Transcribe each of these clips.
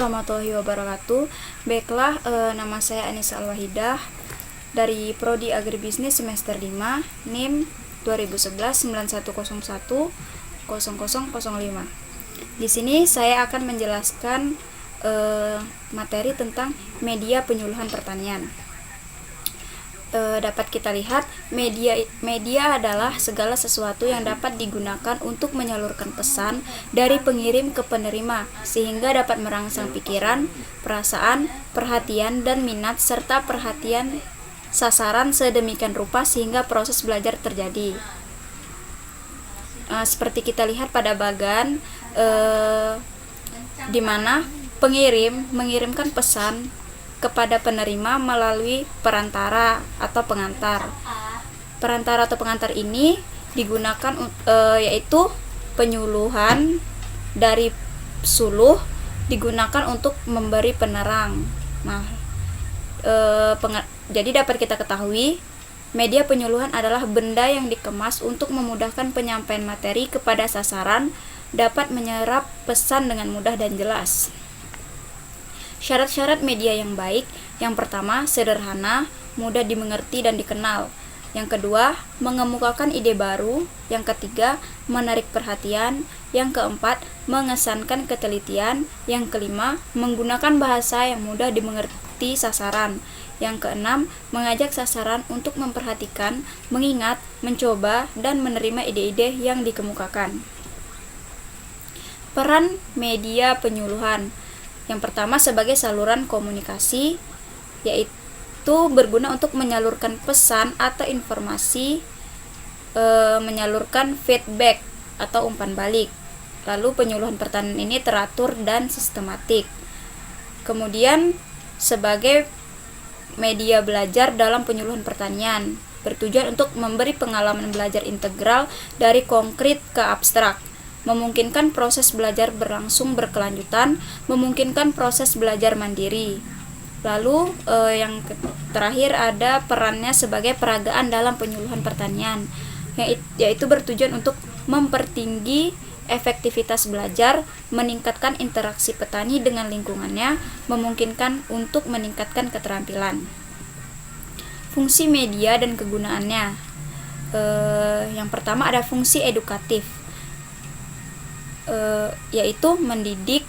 warahmatullahi wabarakatuh. Baiklah, nama saya Anissa Alwahidah dari Prodi Agribisnis semester 5, NIM 2011-9101-0005. Di sini saya akan menjelaskan materi tentang media penyuluhan pertanian. Dapat kita lihat, media adalah segala sesuatu yang dapat digunakan untuk menyalurkan pesan dari pengirim ke penerima, sehingga dapat merangsang pikiran, perasaan, perhatian, dan minat serta perhatian sasaran sedemikian rupa sehingga proses belajar terjadi. Seperti kita lihat pada bagan, di mana pengirim mengirimkan pesan kepada penerima melalui perantara atau pengantar. Perantara atau pengantar ini digunakan yaitu penyuluhan dari suluh digunakan untuk memberi penerang. Nah, jadi dapat kita ketahui, media penyuluhan adalah benda yang dikemas untuk memudahkan penyampaian materi kepada sasaran, dapat menyerap pesan dengan mudah dan jelas. Syarat-syarat media yang baik: yang pertama, sederhana, mudah dimengerti dan dikenal. Yang kedua, mengemukakan ide baru. Yang ketiga, menarik perhatian. Yang keempat, mengesankan ketelitian. Yang kelima, menggunakan bahasa yang mudah dimengerti sasaran. Yang keenam, mengajak sasaran untuk memperhatikan, mengingat, mencoba, dan menerima ide-ide yang dikemukakan. Peran media penyuluhan: yang pertama, sebagai saluran komunikasi, yaitu berguna untuk menyalurkan pesan atau informasi, menyalurkan feedback atau umpan balik. Lalu penyuluhan pertanian ini teratur dan sistematik. Kemudian sebagai media belajar dalam penyuluhan pertanian, bertujuan untuk memberi pengalaman belajar integral dari konkret ke abstrak, memungkinkan proses belajar berlangsung berkelanjutan, memungkinkan proses belajar mandiri. Lalu yang terakhir ada perannya sebagai peragaan dalam penyuluhan pertanian, yaitu bertujuan untuk mempertinggi efektivitas belajar, meningkatkan interaksi petani dengan lingkungannya, memungkinkan untuk meningkatkan keterampilan. Fungsi media dan kegunaannya. Yang pertama ada fungsi edukatif, yaitu mendidik.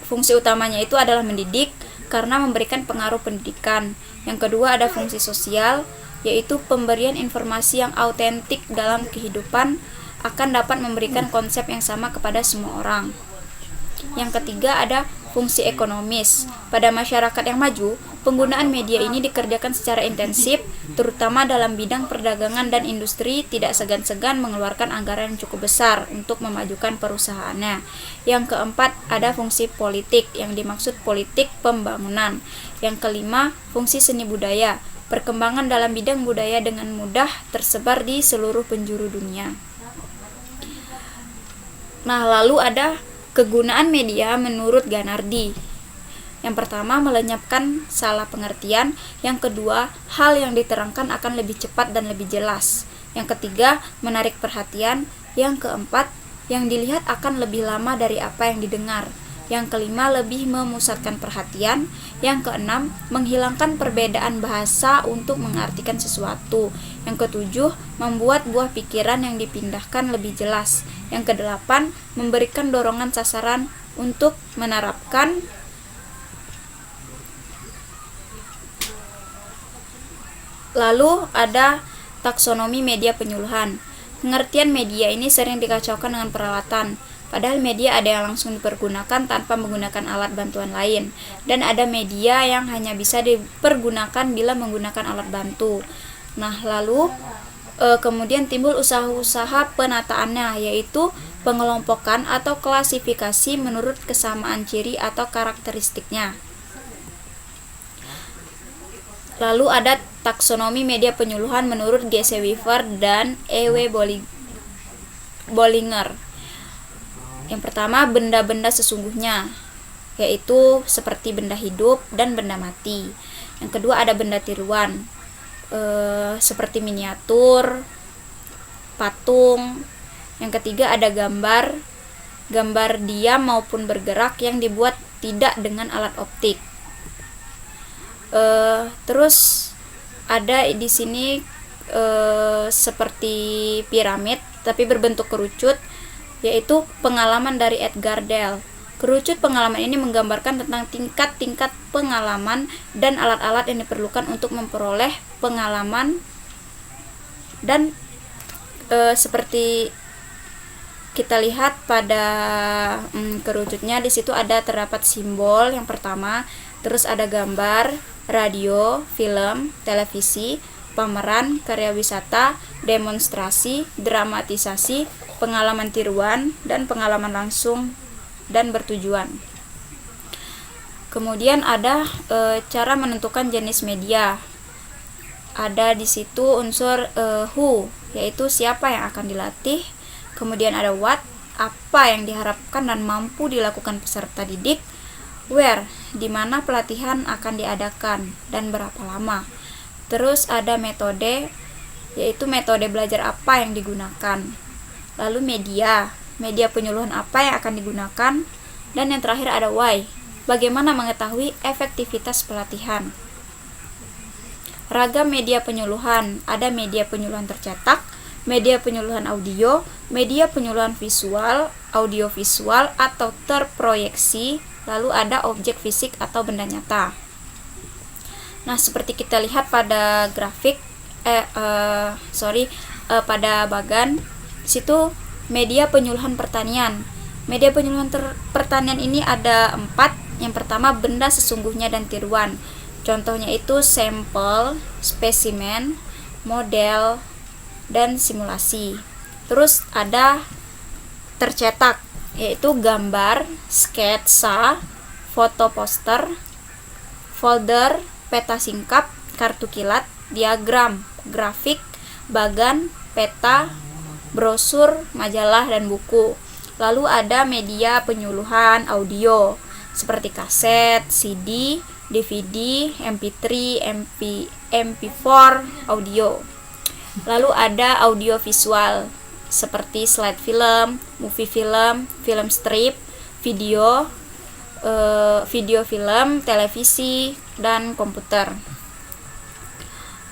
Fungsi utamanya itu adalah mendidik karena memberikan pengaruh pendidikan. Yang kedua ada fungsi sosial, yaitu pemberian informasi yang autentik dalam kehidupan, akan dapat memberikan konsep yang sama kepada semua orang. Yang ketiga ada fungsi ekonomis. Pada masyarakat yang maju, penggunaan media ini dikerjakan secara intensif, terutama dalam bidang perdagangan dan industri, tidak segan-segan mengeluarkan anggaran yang cukup besar untuk memajukan perusahaannya. Yang keempat ada fungsi politik, yang dimaksud politik pembangunan. Yang kelima, fungsi seni budaya. Perkembangan dalam bidang budaya dengan mudah tersebar di seluruh penjuru dunia. Nah, lalu ada kegunaan media menurut Ganardi. Yang pertama, melenyapkan salah pengertian. Yang kedua, hal yang diterangkan akan lebih cepat dan lebih jelas. Yang ketiga, menarik perhatian. Yang keempat, yang dilihat akan lebih lama dari apa yang didengar. Yang kelima, lebih memusatkan perhatian. Yang keenam, menghilangkan perbedaan bahasa untuk mengartikan sesuatu. Yang ketujuh, membuat buah pikiran yang dipindahkan lebih jelas. Yang kedelapan, memberikan dorongan sasaran untuk menerapkan. Lalu ada taksonomi media penyuluhan. Pengertian media ini sering dikacaukan dengan peralatan. Padahal media ada yang langsung dipergunakan tanpa menggunakan alat bantuan lain, dan ada media yang hanya bisa dipergunakan bila menggunakan alat bantu. Nah, lalu kemudian timbul usaha-usaha penataannya, yaitu pengelompokan atau klasifikasi menurut kesamaan ciri atau karakteristiknya. Lalu ada taksonomi media penyuluhan menurut G.C. Weaver dan E.W. Bollinger. Yang pertama, benda-benda sesungguhnya, yaitu seperti benda hidup dan benda mati. Yang kedua ada benda tiruan, seperti miniatur, patung. Yang ketiga ada gambar, gambar diam maupun bergerak yang dibuat tidak dengan alat optik. Terus ada di sini seperti piramid tapi berbentuk kerucut, yaitu pengalaman dari Edgar Dale. Kerucut pengalaman ini menggambarkan tentang tingkat-tingkat pengalaman dan alat-alat yang diperlukan untuk memperoleh pengalaman, dan seperti kita lihat pada kerucutnya, di situ terdapat simbol yang pertama, terus ada gambar, radio, film, televisi, pameran, karya wisata, demonstrasi, dramatisasi, pengalaman tiruan, dan pengalaman langsung dan bertujuan. Kemudian ada cara menentukan jenis media. Ada di situ unsur who, yaitu siapa yang akan dilatih. Kemudian ada what, apa yang diharapkan dan mampu dilakukan peserta didik. Where, di mana pelatihan akan diadakan dan berapa lama. Terus ada metode, yaitu metode belajar apa yang digunakan. Lalu media penyuluhan apa yang akan digunakan. Dan yang terakhir ada why, bagaimana mengetahui efektivitas pelatihan. Ragam media penyuluhan, ada media penyuluhan tercetak, media penyuluhan audio, media penyuluhan visual, audiovisual atau terproyeksi, lalu ada objek fisik atau benda nyata. Nah, seperti kita lihat pada grafik, pada bagan, di situ media penyuluhan pertanian. Media penyuluhan pertanian ini ada 4. Yang pertama, benda sesungguhnya dan tiruan. Contohnya itu sampel, spesimen, model, dan simulasi. Terus ada tercetak, yaitu gambar, sketsa, foto poster, folder, peta singkap, kartu kilat, diagram, grafik, bagan, peta, brosur, majalah, dan buku. Lalu ada media penyuluhan audio seperti kaset, CD, DVD, MP3, MP4, audio. Lalu ada audio visual seperti slide film, movie film, film strip, video film, televisi, dan komputer.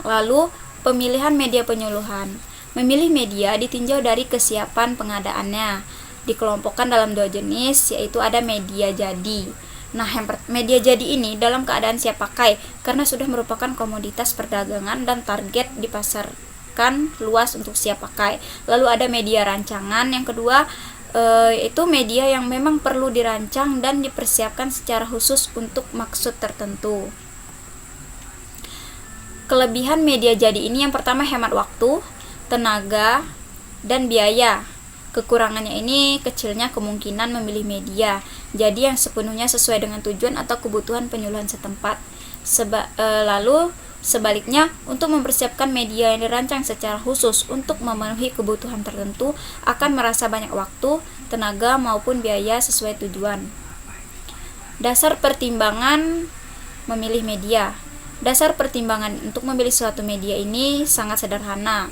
Lalu pemilihan media penyuluhan. Memilih media ditinjau dari kesiapan pengadaannya. Dikelompokkan dalam 2 jenis, yaitu ada media jadi. Nah, media jadi ini dalam keadaan siap pakai karena sudah merupakan komoditas perdagangan dan target dipasarkan luas untuk siap pakai. Lalu ada media rancangan, yang kedua itu media yang memang perlu dirancang dan dipersiapkan secara khusus untuk maksud tertentu. Kelebihan media jadi ini yang pertama, hemat waktu, tenaga, dan biaya. Kekurangannya ini kecilnya kemungkinan memilih media jadi yang sepenuhnya sesuai dengan tujuan atau kebutuhan penyuluhan setempat. Lalu sebaliknya, untuk mempersiapkan media yang dirancang secara khusus untuk memenuhi kebutuhan tertentu akan merasa banyak waktu, tenaga, maupun biaya sesuai tujuan. Dasar pertimbangan memilih media. Dasar pertimbangan untuk memilih suatu media ini sangat sederhana,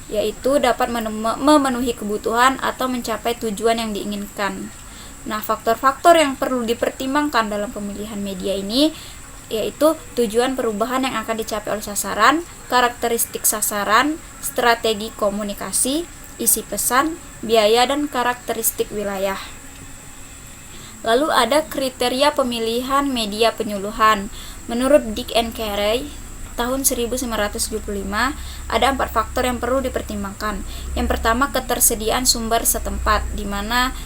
yaitu dapat memenuhi kebutuhan atau mencapai tujuan yang diinginkan. Nah, faktor-faktor yang perlu dipertimbangkan dalam pemilihan media ini yaitu tujuan perubahan yang akan dicapai oleh sasaran, karakteristik sasaran, strategi komunikasi, isi pesan, biaya, dan karakteristik wilayah. Lalu ada kriteria pemilihan media penyuluhan. Menurut Dick and Carey tahun 1975, ada 4 faktor yang perlu dipertimbangkan. Yang pertama, ketersediaan sumber setempat, di mana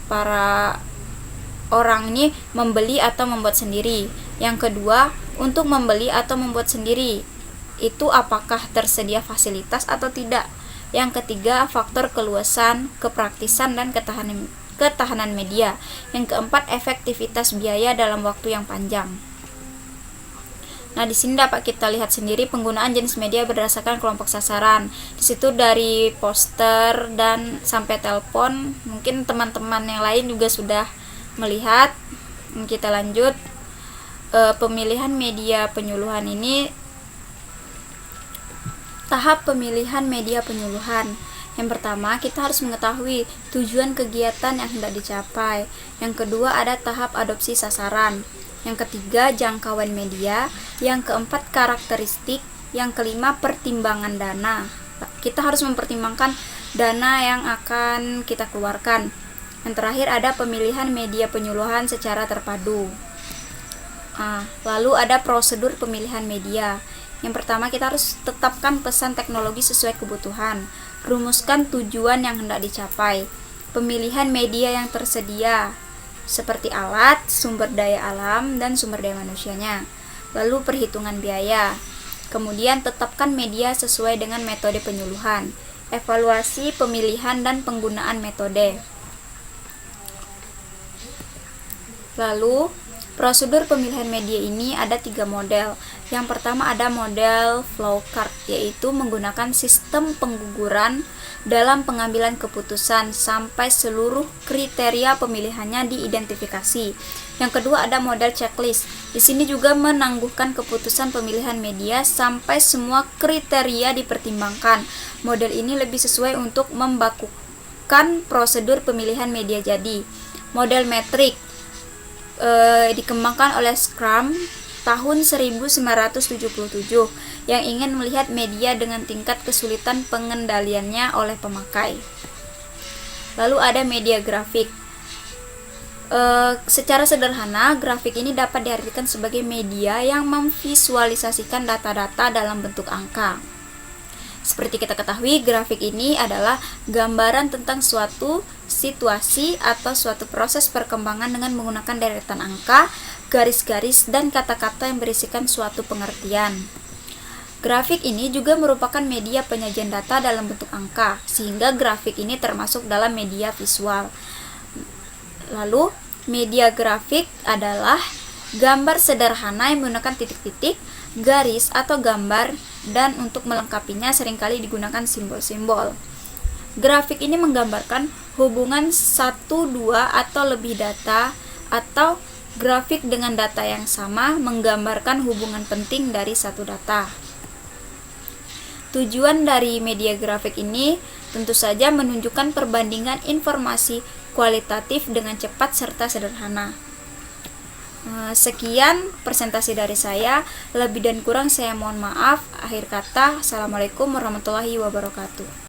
para orang ini membeli atau membuat sendiri. Yang kedua, untuk membeli atau membuat sendiri, itu apakah tersedia fasilitas atau tidak. Yang ketiga, faktor keluasan, kepraktisan, dan ketahanan media. Yang keempat, efektivitas biaya dalam waktu yang panjang. Nah, di sini dapat kita lihat sendiri penggunaan jenis media berdasarkan kelompok sasaran. Di situ dari poster dan sampai telepon, mungkin teman-teman yang lain juga sudah melihat. Kita lanjut. Pemilihan media penyuluhan ini, tahap pemilihan media penyuluhan. Yang pertama, kita harus mengetahui tujuan kegiatan yang hendak dicapai. Yang kedua, ada tahap adopsi sasaran. Yang ketiga, jangkauan media. Yang keempat, karakteristik. Yang kelima, pertimbangan dana. Kita harus mempertimbangkan dana yang akan kita keluarkan. Yang terakhir, ada pemilihan media penyuluhan secara terpadu. Lalu ada prosedur pemilihan media. Yang pertama, kita harus tetapkan pesan teknologi sesuai kebutuhan. Rumuskan tujuan yang hendak dicapai. Pemilihan media yang tersedia, seperti alat, sumber daya alam, dan sumber daya manusianya. Lalu perhitungan biaya. Kemudian tetapkan media sesuai dengan metode penyuluhan. Evaluasi pemilihan dan penggunaan metode. Lalu, prosedur pemilihan media ini ada 3 model. Yang pertama ada model flowchart, yaitu menggunakan sistem pengguguran dalam pengambilan keputusan sampai seluruh kriteria pemilihannya diidentifikasi. Yang kedua ada model checklist. Di sini juga menangguhkan keputusan pemilihan media sampai semua kriteria dipertimbangkan. Model ini lebih sesuai untuk membakukan prosedur pemilihan media jadi. Model metrik dikembangkan oleh Scrum tahun 1977 yang ingin melihat media dengan tingkat kesulitan pengendaliannya oleh pemakai. Lalu ada media grafik. Secara sederhana, grafik ini dapat diartikan sebagai media yang memvisualisasikan data-data dalam bentuk angka. Seperti kita ketahui, grafik ini adalah gambaran tentang suatu situasi atau suatu proses perkembangan dengan menggunakan deretan angka, garis-garis, dan kata-kata yang berisikan suatu pengertian. Grafik ini juga merupakan media penyajian data dalam bentuk angka, sehingga grafik ini termasuk dalam media visual. Lalu, media grafik adalah gambar sederhana yang menggunakan titik-titik, garis, atau gambar, dan untuk melengkapinya seringkali digunakan simbol-simbol. Grafik ini menggambarkan hubungan 1, 2, atau lebih data, atau grafik dengan data yang sama menggambarkan hubungan penting dari satu data. Tujuan dari media grafik ini tentu saja menunjukkan perbandingan informasi kualitatif dengan cepat serta sederhana. Sekian presentasi dari saya, lebih dan kurang saya mohon maaf. Akhir kata, Assalamualaikum warahmatullahi wabarakatuh.